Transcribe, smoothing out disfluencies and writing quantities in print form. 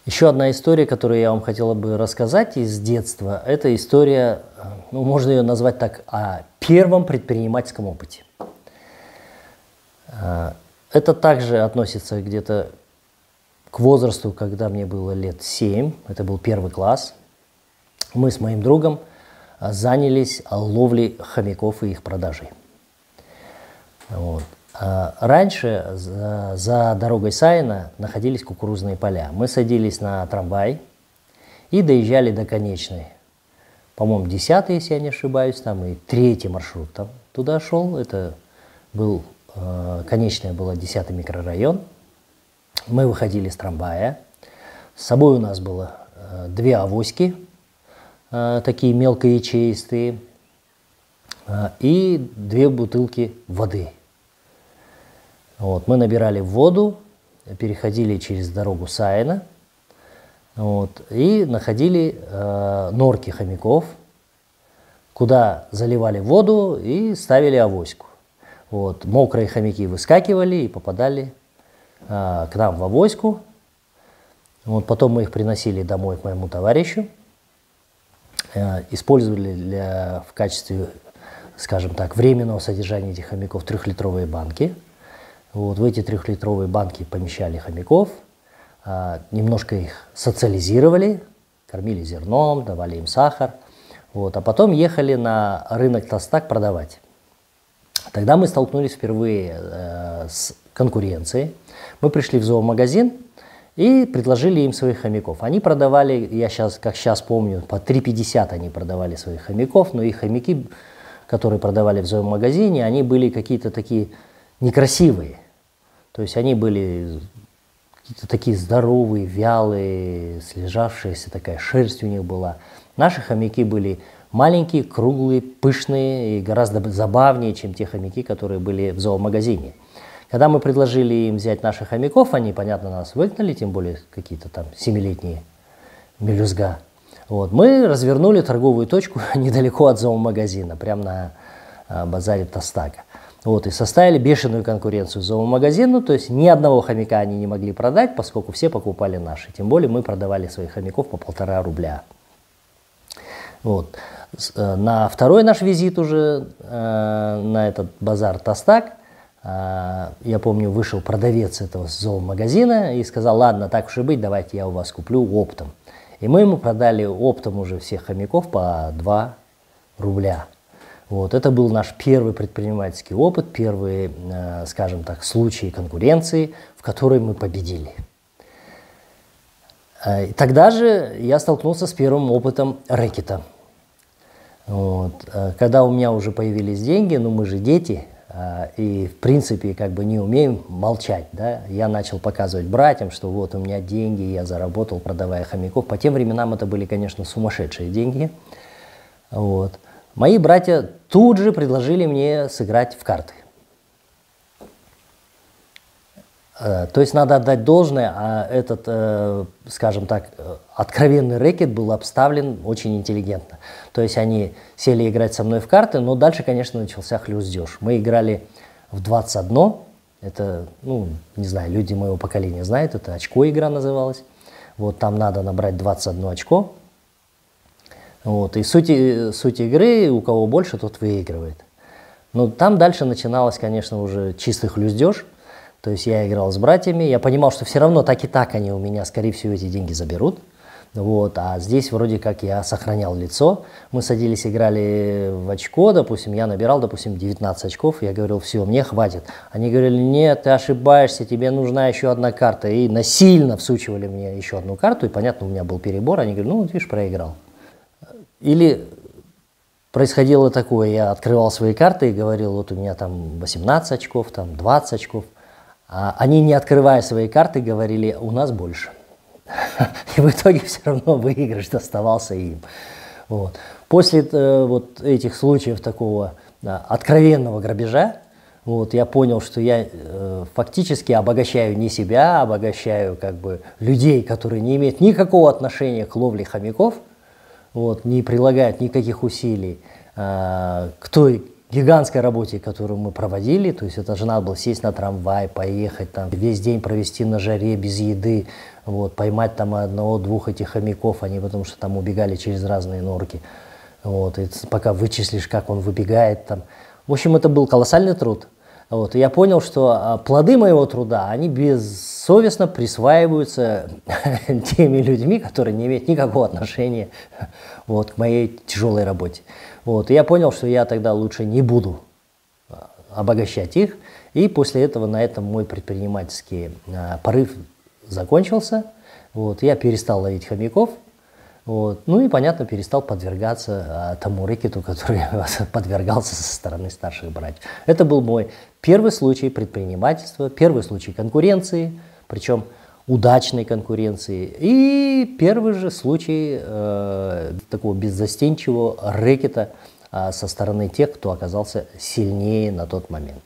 Еще одна история, которую я вам хотела бы рассказать из детства, это история, ну, можно ее назвать так, о первом предпринимательском опыте. Это также относится где-то к возрасту, когда мне было лет 7, это был 1 класс. Мы с моим другом занялись ловлей хомяков и их продажей. Вот. Раньше за дорогой Саина находились кукурузные поля. Мы садились на трамвай и доезжали до конечной. По-моему, 10-й, если я не ошибаюсь, там и 3-й маршрут там туда шел. Это был, конечная была 10-й микрорайон. Мы выходили с трамвая. С собой у нас было 2 авоськи, такие мелкоячеистые, и 2 бутылки воды. Вот, мы набирали воду, переходили через дорогу Саина, вот, и находили норки хомяков, куда заливали воду и ставили авоську. Вот, мокрые хомяки выскакивали и попадали к нам в авоську. Вот, потом мы их приносили домой к моему товарищу, использовали в качестве, скажем так, временного содержания этих хомяков 3-литровые банки. Вот, в эти 3-литровые банки помещали хомяков, немножко их социализировали, кормили зерном, давали им сахар, вот, а потом ехали на рынок Тастак продавать. Тогда мы столкнулись впервые с конкуренцией. Мы пришли в зоомагазин и предложили им своих хомяков. Они продавали, как сейчас помню, по 3,50 они продавали своих хомяков, но их хомяки, которые продавали в зоомагазине, они были какие-то такие некрасивые. То есть они были какие-то такие здоровые, вялые, слежавшиеся, такая шерсть у них была. Наши хомяки были маленькие, круглые, пышные и гораздо забавнее, чем те хомяки, которые были в зоомагазине. Когда мы предложили им взять наших хомяков, они, понятно, нас выгнали, тем более какие-то там 7-летние мелюзга. Вот. Мы развернули торговую точку недалеко от зоомагазина, прямо на базаре Тастака. Вот, и составили бешеную конкуренцию зоомагазину, то есть ни одного хомяка они не могли продать, поскольку все покупали наши. Тем более мы продавали своих хомяков по 1,5 рубля. Вот. На второй наш визит уже на этот базар Тастак, я помню, вышел продавец этого зоомагазина и сказал: ладно, так уж и быть, давайте я у вас куплю оптом. И мы ему продали оптом уже всех хомяков по 2 рубля. Вот, это был наш первый предпринимательский опыт, первый, скажем так, случай конкуренции, в которой мы победили. И тогда же я столкнулся с первым опытом рэкета. Вот, когда у меня уже появились деньги, ну мы же дети, и в принципе как бы не умеем молчать, да? Я начал показывать братьям, что вот у меня деньги, я заработал, продавая хомяков. По тем временам это были, конечно, сумасшедшие деньги. Вот. Мои братья тут же предложили мне сыграть в карты. То есть надо отдать должное, а этот, скажем так, откровенный рэкет был обставлен очень интеллигентно. То есть они сели играть со мной в карты, но дальше, конечно, начался хлюздеж. Мы играли в 21, это, ну, не знаю, люди моего поколения знают, это очко игра называлась. Вот там надо набрать 21 очко. Вот, и суть игры, у кого больше, тот выигрывает. Но там дальше начиналось, конечно, уже чистый хлюздеж. То есть я играл с братьями, я понимал, что все равно так и так они у меня, скорее всего, эти деньги заберут. Вот, а здесь вроде как я сохранял лицо. Мы садились, играли в очко, допустим, я набирал, допустим, 19 очков, я говорил: все, мне хватит. Они говорили: нет, ты ошибаешься, тебе нужна еще одна карта. И насильно всучивали мне еще одну карту, и, понятно, у меня был перебор. Они говорили: ну, вот видишь, проиграл. Или происходило такое: я открывал свои карты и говорил: вот у меня там 18 очков, там 20 очков. А они, не открывая свои карты, говорили: у нас больше. И в итоге все равно выигрыш доставался им. Вот. После вот этих случаев такого откровенного грабежа, вот, я понял, что я фактически обогащаю не себя, а обогащаю как бы людей, которые не имеют никакого отношения к ловле хомяков, вот, не прилагают никаких усилий к той гигантской работе, которую мы проводили, то есть это же надо было сесть на трамвай, поехать там, весь день провести на жаре без еды, вот, поймать там одного-двух этих хомяков, они потому что там убегали через разные норки, вот, и пока вычислишь, как он выбегает там. В общем, это был колоссальный труд. Вот, и я понял, что плоды моего труда, они бессовестно присваиваются теми людьми, которые не имеют никакого отношения вот, к моей тяжелой работе. Вот, и я понял, что я тогда лучше не буду обогащать их. И после этого на этом мой предпринимательский порыв закончился. Вот, я перестал ловить хомяков. Вот, ну и, понятно, перестал подвергаться тому рэкету, который подвергался со стороны старших братьев. Это был мой первый случай предпринимательства, первый случай конкуренции, причем удачной конкуренции, и первый же случай такого беззастенчивого рэкета со стороны тех, кто оказался сильнее на тот момент.